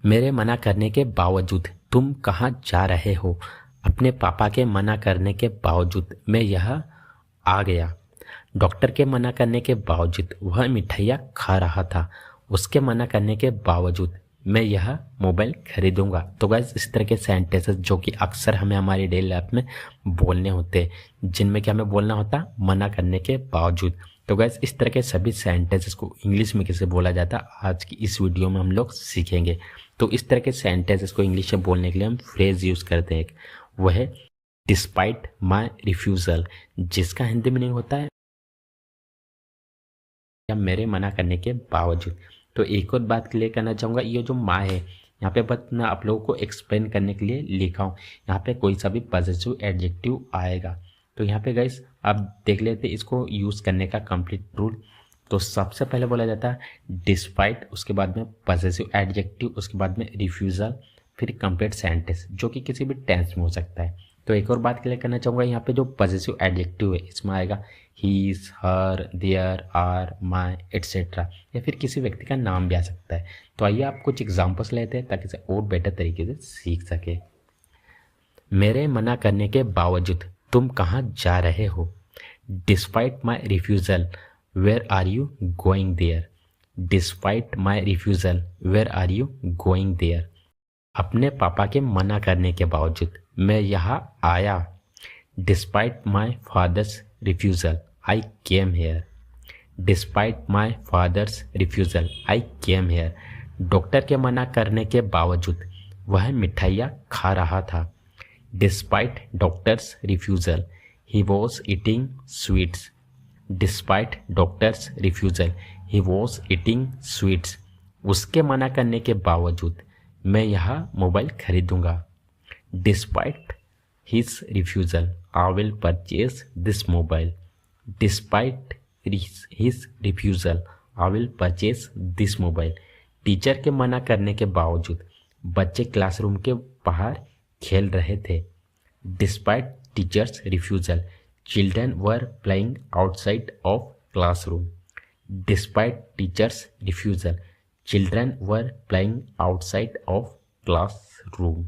मेरे मना करने के बावजूद तुम कहाँ जा रहे हो? अपने पापा के मना करने के बावजूद मैं यहाँ आ गया। डॉक्टर के मना करने के बावजूद वह मिठाइयाँ खा रहा था। उसके मना करने के बावजूद मैं यह मोबाइल खरीदूंगा। तो गाइस, इस तरह के सेंटेंसेस जो कि अक्सर हमें हमारी डेली लाइफ में बोलने होते हैं, जिनमें कि हमें बोलना होता मना करने के बावजूद। तो गाइस, इस तरह के सभी सेंटेंसेस को इंग्लिश में कैसे बोला जाता है आज की इस वीडियो में हम लोग सीखेंगे। तो इस तरह के सेंटेंसेस को इंग्लिश में बोलने के लिए हम फ्रेज यूज करते हैं। वह है डिस्पाइट माई रिफ्यूजल, जिसका हिंदी मीनिंग होता है या मेरे मना करने के बावजूद। तो एक और बात क्लियर करना चाहूँगा, ये जो माँ है यहाँ पे बस मैं आप लोगों को एक्सप्लेन करने के लिए लिखा हूँ। यहाँ पे कोई सा भी पॉजिटिव एडजेक्टिव आएगा तो यहाँ पे गाइस आप देख लेते इसको यूज़ करने का कंप्लीट रूल। तो सबसे पहले बोला जाता है डिस्पाइट, उसके बाद में पॉजिटिव एडजेक्टिव, उसके बाद में रिफ्यूज़ल, फिर कंप्लीट सेंटेंस जो कि किसी भी टेंस में हो सकता है। तो एक और बात क्लियर करना चाहूँगा, यहाँ पे जो पॉजिटिव एडजेक्टिव है इसमें आएगा his, her, their, our, my etcetera, या फिर किसी व्यक्ति का नाम भी आ सकता है। तो आइए आप कुछ एग्जाम्पल्स लेते हैं ताकि इसे और बेटर तरीके से सीख सके। मेरे मना करने के बावजूद तुम कहाँ जा रहे हो? Despite my refusal where are you going there? Despite my refusal where are you going there? अपने पापा के मना करने के बावजूद मैं यहाँ आया। Despite my father's refusal I came here. Despite my father's refusal I came here. Doctor के मना करने के बावजूद वह मिठाइयाँ खा रहा था। Despite doctor's refusal he was eating sweets. Despite doctor's refusal he was eating sweets. उसके मना करने के बावजूद मैं यहाँ मोबाइल खरीदूंगा। Despite his refusal I will purchase this mobile. Despite his refusal I will purchase this mobile. Teacher के मना करने के बावजूद बच्चे क्लासरूम के बाहर खेल रहे थे। Despite teachers refusal children were playing outside of classroom. Despite teachers refusal children were playing outside of classroom.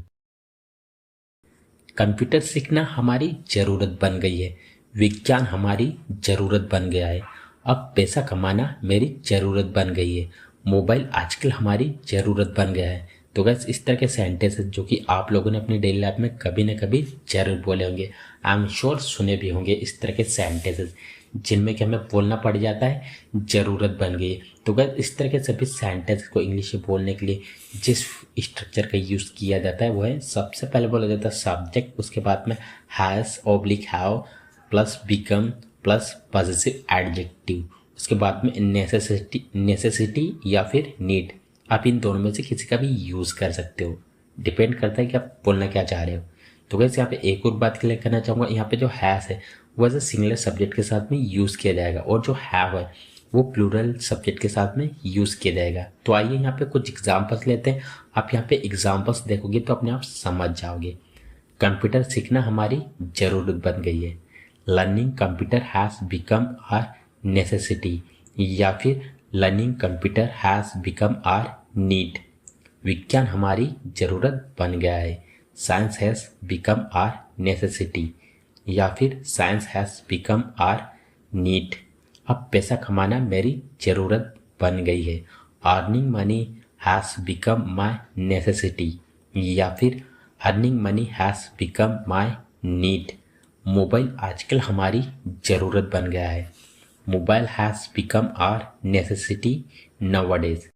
Computer सीखना हमारी ज़रूरत बन गई है। विज्ञान हमारी ज़रूरत बन गया है। अब पैसा कमाना मेरी ज़रूरत बन गई है। मोबाइल आजकल हमारी ज़रूरत बन गया है। तो गाइस, इस तरह के सेंटेंसेस जो कि आप लोगों ने अपनी डेली लाइफ में कभी न कभी जरूर बोले होंगे, आई एम श्योर सुने भी होंगे इस तरह के सेंटेंसेस जिनमें कि हमें बोलना पड़ जाता है ज़रूरत बन गई। तो गाइस, इस तरह के सभी सेंटेंस को इंग्लिश में बोलने के लिए जिस स्ट्रक्चर का यूज़ किया जाता है वो है, सबसे पहले बोला जाता है सब्जेक्ट, उसके बाद में has oblique have plus become plus positive adjective, उसके बाद में नेसेसिटी या फिर नीड। आप इन दोनों में से किसी का भी यूज़ कर सकते हो, डिपेंड करता है कि आप बोलना क्या चाह रहे हो। तो वैसे यहाँ पे एक और बात क्लियर करना चाहूँगा, यहाँ पे जो हैज़ है वो एज ए सिंगुलर सब्जेक्ट के साथ में यूज़ किया जाएगा और जो हैव है वो प्लूरल सब्जेक्ट के साथ में यूज़ किया जाएगा। तो आइए यहाँ पे कुछ एग्जाम्पल्स लेते हैं। आप यहाँ पे एग्जाम्पल्स देखोगे तो अपने आप समझ जाओगे। कंप्यूटर सीखना हमारी ज़रूरत बन गई है। Learning computer has become our necessity, या फिर learning computer has become our need. विज्ञान हमारी ज़रूरत बन गया है। Science has become our necessity, या फिर science has become our need. अब पैसा कमाना मेरी ज़रूरत बन गई है। Earning money has become my necessity, या फिर earning money has become my need. Mobile आजकल हमारी ज़रूरत बन गया है। Mobile has become our necessity nowadays.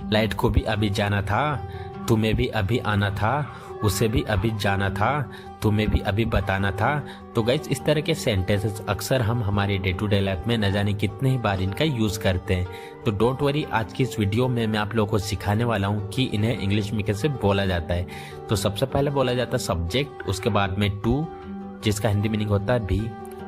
Light को भी अभी जाना था, तुम्हें भी अभी आना था, उसे भी अभी जाना था, तुम्हें भी अभी बताना था। तो गाइस, इस तरह के सेंटेंसेस अक्सर हम हमारे डे टू डे लाइफ में न जाने कितने ही बार इनका यूज़ करते हैं। तो डोंट वरी, आज की इस वीडियो में मैं आप लोगों को सिखाने वाला हूँ कि इन्हें इंग्लिश में कैसे बोला जाता है। तो सबसे पहले बोला जाता है सब्जेक्ट, उसके बाद में टू जिसका हिंदी मीनिंग होता है भी,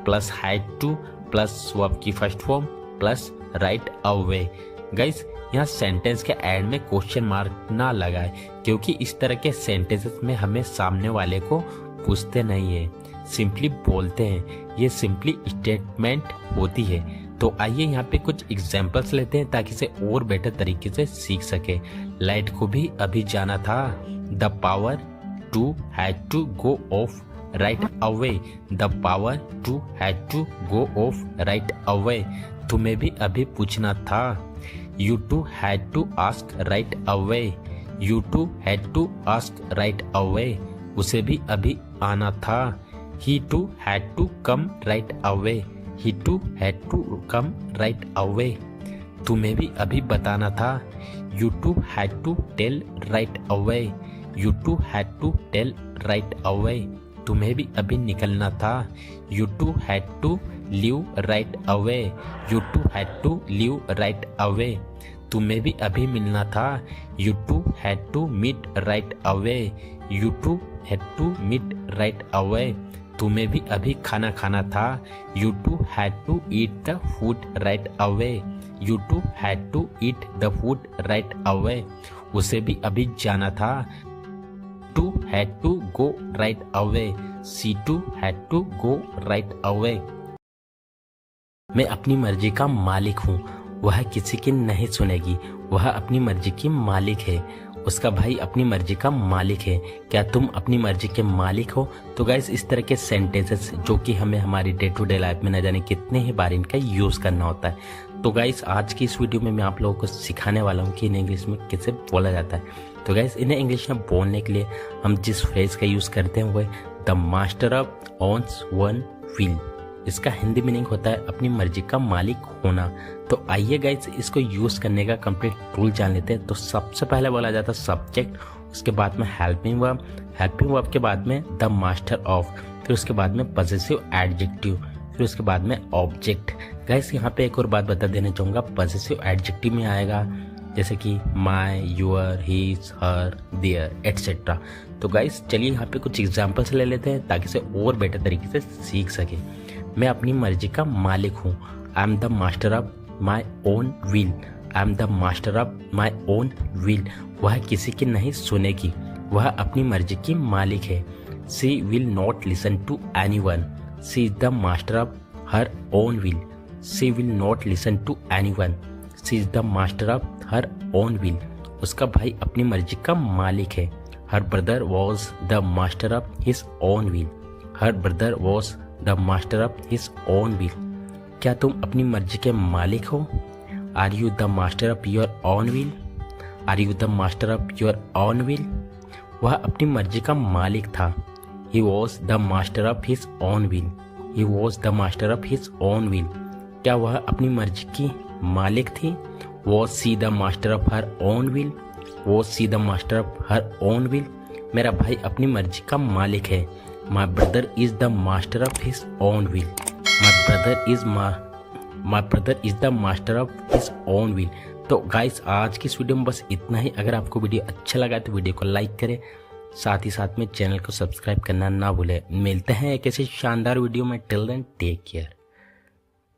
plus had to plus verb की first form plus right away. Guys, यहाँ सेंटेंस के एंड में क्वेश्चन मार्क ना लगाए, क्योंकि इस तरह के सेंटेंसेस में हमें सामने वाले को पूछते नहीं है, सिंपली बोलते हैं। ये सिंपली स्टेटमेंट होती है। तो आइए यहाँ पे कुछ एग्जाम्पल्स लेते हैं ताकि इसे और बेटर तरीके से सीख सके। लाइट को भी अभी जाना था, the power too had to go off right away, the power too had to go off right away. तुम्हें भी अभी पूछना था, you too had to ask right away, you too had to ask right away. उसे भी अभी आना था, he too had to come right away, he too had to come right away. तुम्हें भी अभी बताना था, you too had to tell right away, you too had to tell right away. तुम्हें भी अभी निकलना था, you too had to leave right away, you too had to leave right away. तुम्हें भी अभी मिलना था, you too had to meet right away, you too had to meet right away. तुम्हें भी अभी खाना खाना था, you too had to eat the food right away, you too had to eat the food right away. उसे भी अभी जाना था, too had to go right away, she too had to go right away. मैं अपनी मर्जी का मालिक हूँ, वह किसी की नहीं सुनेगी, वह अपनी मर्जी की मालिक है। उसका भाई अपनी मर्जी का मालिक है, क्या तुम अपनी मर्जी के मालिक हो? तो गाइस इस तरह के सेंटेंसेस जो कि हमें हमारी डे टू डे लाइफ में न जाने कितने ही बार इनका यूज़ करना होता है। तो गाइस आज की इस वीडियो में मैं आप लोगों को सिखाने वाला हूँ कि इन्हें इंग्लिश में कैसे बोला जाता है। तो गाइस इन्हें इंग्लिश में बोलने के लिए हम जिस फ्रेज का यूज़ करते हैं वो the master of owns one will. इसका हिंदी मीनिंग होता है अपनी मर्जी का मालिक होना। तो आइए गाइस इसको यूज़ करने का कंप्लीट रूल जान लेते हैं। तो सबसे पहले बोला जाता है सब्जेक्ट, उसके बाद में हेल्पिंग वर्ब के बाद में द मास्टर ऑफ, फिर उसके बाद में पॉसेसिव एडजेक्टिव, फिर उसके बाद में ऑब्जेक्ट। गाइस यहाँ पे एक और बात बता देना चाहूँगा, पॉसेसिव एडजेक्टिव में आएगा जैसे कि my, your, his, her, their etcetera. तो गाइस चलिए यहाँ पे कुछ एग्जाम्पल्स ले लेते हैं ताकि इसे और बेटर तरीके से सीख सके। मैं अपनी मर्जी का मालिक हूँ, I am the master of my own will, I am the master of my own will. वह किसी की नहीं सुनेगी, वह अपनी मर्जी की मालिक है। She will not listen to anyone, she is the master of her own will, she will not listen to anyone, she is the master of her own will. उसका भाई अपनी मर्जी का मालिक है। Her brother was the master of his own will, her brother was the master of his own will. क्या तुम अपनी मर्जी के मालिक हो? Are you the master of your own will, are you the master of your own will. वह अपनी मर्जी का मालिक था। He was the master of his own will, he was the master of his own will. क्या वह अपनी मर्जी की मालिक थी? Was she the master of her own will, was she the master of her own will. मेरा भाई अपनी मर्जी का मालिक है। My brother is the master of his own will. My brother is the master of his own will. तो guys आज की इस वीडियो में बस इतना ही। अगर आपको वीडियो अच्छा लगा तो वीडियो को लाइक करें, साथ ही साथ में चैनल को सब्सक्राइब करना ना भूलें। मिलते हैं एक ऐसे शानदार वीडियो में। Till then take care.